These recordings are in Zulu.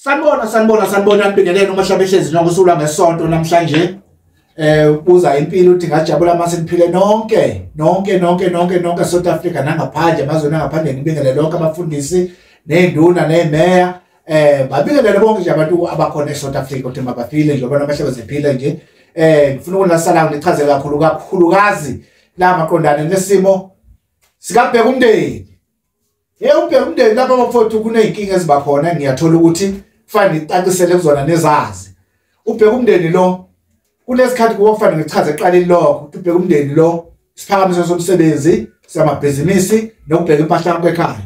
Sanibona nibingelele uMashabehlezi nokusula ngesonto namhlanje. Ubuza impilo uthi ngajabula mase niphile nonke South Africa nangaphandle amazwe angaphandle nibingelele lonke abafundisi nezinduna nemeya. Babingelele bonke nje abantu abakhona eSouth Africa ukuthi mabaphile nje abantu abahlebe ziphile nje. Ngifuna ukulasala ngichaze kakhulukazi la maqondane nesimo sikabheka umndeni. Ubheka umndeni lapha bafowethu kuneyinkinga ezibakhona ngiyathola ukuthi kufanele icacisele kuzona nezazi. Ubheka umndeni lo kunesikhathi kufanele ngichaze eqaleni lokho ubheka umndeni lo isiphakamiso somsebenzi samabhizinisi nokubheka impahla kwekhaya.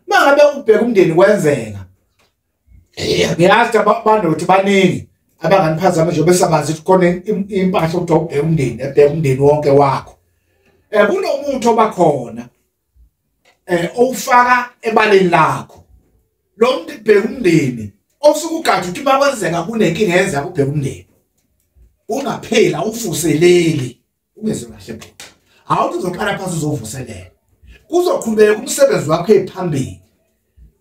Mangabe ubheka umndeni kwenzeka ngiyazi abantu ukuthi baningi abanganiphazama nje besabazi ukuthi khona impahla ukuthi ubheka umndeni ebheka umndeni wonke wakho. Kunomuntu obakhona owufaka ebaleni lakho lo muntu ubheka umndeni osuke ugathi ukuthi makwenzeka kunenkinga yenza ubheka umndeni ungaphela uvuseleli ungeze kahle bo awuthi uzoqala phansi uzovuselela kuzoqhubeka umsebenzi wakho ephambili.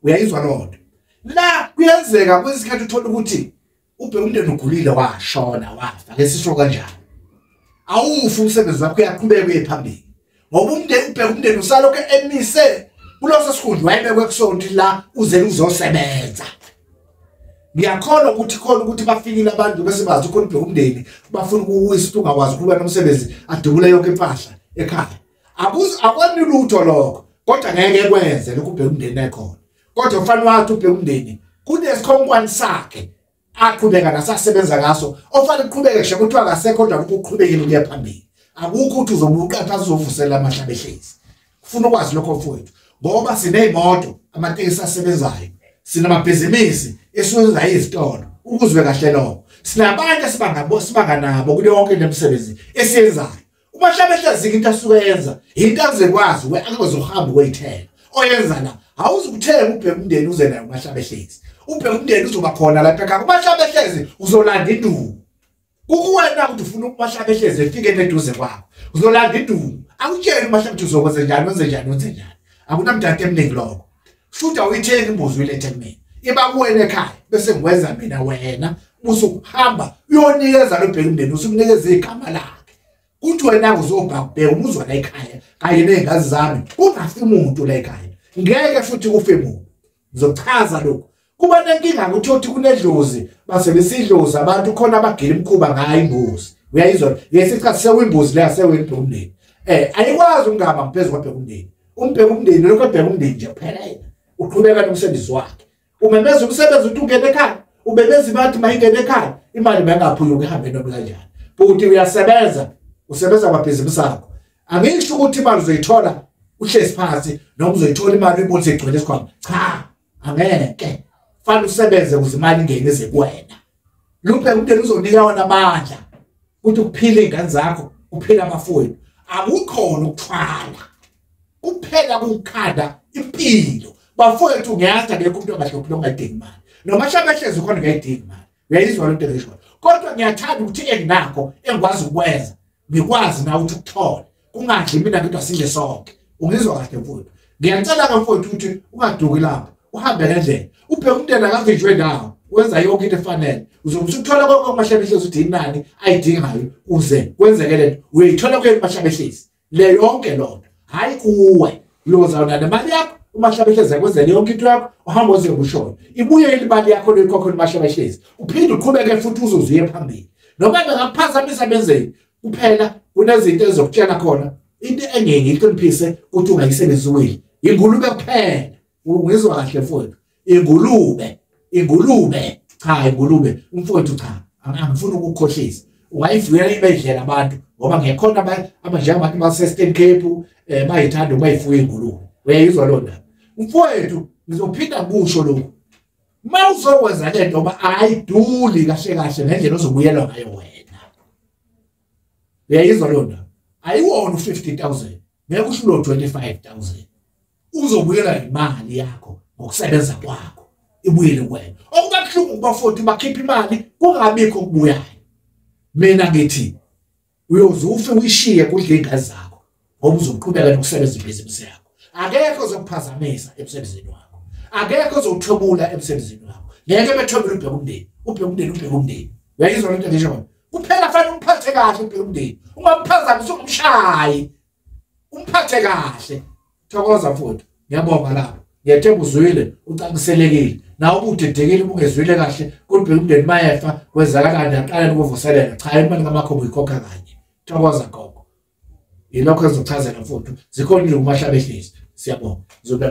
Uyayizwa lonto la kuyenzeka kwesikhathi uthola ukuthi ubheka umndeni ugulile washona wafa lesisho kanjani awufu umsebenzi wakho uyaqhubeka ephambili ngoba umndeni ubheka umndeni usalokho emise kuloso sikhundla wayebekwe kusonto la uze uzosebenza. Ngiyakholwa ukuthi bafikile abantu bese bazi ukuthi ubheka umndeni bafuna ukuwisa ungakwazi ukuba nomsebenzi adubule yonke impahla ekhaya. Akwani lutho lokho kodwa ngeke kwenze lokho ubheka umndeni ekhona. Kodwa ufanele wathi ubheka umndeni kunesikhonkwane sakhe aqhubeka nasasebenza ngaso ofanele uqhubeke nje ukuthi akasekho kodwa ukuqhubekile ukuya phambili. Akukho ukuthi uzobuqa phansi uzovusela amahlabehlezi. Kufuna ukwazi lokho mfowethu ngoba sinezimoto amatekisi asebenzayo sinamabhizinisi esiwenza izitolo ukuzwe kahle lokho sinabantu sibanganabo kule yonke lemisebenzi esiyenzayo. Umahlabehlezi into asuyenza into azekwazi akuzohamba uyithela oyenza la awuzukuthenga ubheka umndeni uze nayo umahlabehlezi. Ubheka umndeni uzoba khona lapha ekhaya umahlabehlezi uzolanda induku kukuwena ukuthi ufuna umahlabehlezi efike eduze kwakho uzolanda induku akutshela umahlabehlezi uzokwenza njani wenze njani akunamdaka eminingi lokho futhi awuyithenga imbuzi uyilethe kumina iba kuwena ekhaya bese ngikwenza mina wena usuhamba uyonikeza lo bheka umndeni usukunikeza igama lakhe kuthi wena uzobheka umuzwa la ekhaya kanye nezingazi zami ungafi umuntu la ekhaya ngeke futhi kufe umuntu ngizochaza lokho kuba nenkinga ukuthi kunedlozi base besidlozi abantu khona abagila imkhuba ngayo imbuzi. Uyayizwa yesikhathi sewimbuzi la sewibheka umndeni ayikwazi ungaba ngaphezulu kwabheka umndeni. Umbheka umndeni lokho ebheka umndeni nje kuphela yena uqhubeka nomsebenzi wakhe. Umemeza umsebenzi ukuthi ungene ekhaya ubebeza imali mayingene ekhaya imali bayangaphunyuka ukuhambe noma kanjani futhi uyasebenza usebenza kwabhizinisi sakho. Angisho ukuthi imali uzoyithola uhlezi phansi noma uzoyithola imali uyibonise igcwele esikhwama cha angeke fanele usebenze ukuze imali ingene kuwena. Luphe umndeni uzonika wona amandla ukuthi ukuphila izingane zakho uphila amafowethu akukhona ukuthwala kuphela kukhanda impilo bafowethu ngiyazi ngeke umuntu ongahlophi ongadingi imali noma shabehlezi khona ngayidingi imali. Uyayizwa lento ngisho kodwa ngiyathanda ukuthi enginakho engikwazi ukwenza ngikwazi na ukuthi ukuthole kungadli mina ngidwa sile sonke. Ungizwa kahle mfowethu ngiyacela ke mfowethu ukuthi ungaduki lapho uhambe ngendlela ubheka umndeni akavinjwe nawo wenza yonke into efanele uzokuthola konke umashabehlezi uthi inani ayidingayo uze kwenzeke lento uyithola kuyena umashabehlezi le yonke lonto hayi kuwe lozana nemali yakho umashabehlezi akwenzele yonke into yakho uhamba uze kushona ibuye imali yakho lekhokho umashabehlezi uphinde uqhubeke futhi uzozuye phambili noma bengakuphazamisa benzeni kuphela kunezinto ezokutshela khona into engeke iqiniphise ukuthi ungayisebenzisi wili ingulube kuphela. Ungizwa kahle mfowethu ingulube cha ingulube mfowethu cha angifuni ukukhohlisa ungayivuyela ibedlela abantu ngoba ngekhona abanje abantu base-Eastern Cape bayithanda bayifuye ingulube. Uyayizwa lonto mfowethu ngizophinda ngisho lokho mawuzokwenza lento ngoba ayiduli kahle ngendlela ozobuyelwa ngayo wena. Uyayizwa lonto ayiwona u50,000 ngeke usho lo 25,000 uzobuyela imali yakho ngokusebenza kwakho ibuyele kuwena. Okubabuhlungu kubafowethu bakhipha imali kungabikho ukubuyayo. Mina ngithi uyozufe uyishiye kudla ingane zakho ngoba uzoqhubeka nokusebenza ibhizinisi yakho. Akekho ozokuphazamisa emsebenzini wakho. Akekho ozokuthobula emsebenzini wakho. ngeke bethobele ubheka umndeni uyayizwa lento ngisho kuphela fanele umphathe kahle ubheka umndeni ungamphazamisa ungumshayi umphathe kahle thokoza mfowethu ngiyabonga lapho ngiyethemba uzwile ucaciselekile nawe ubudedekile ungezwile kahle kodwa umndeni mayefa kwenzakalani aqala ukuvuselela cha imali kamakhobo ikhokha kanye thokoza gogo yilokho ezochazela mfowethu zikhona nje umahlabehlisi siyabonga zobe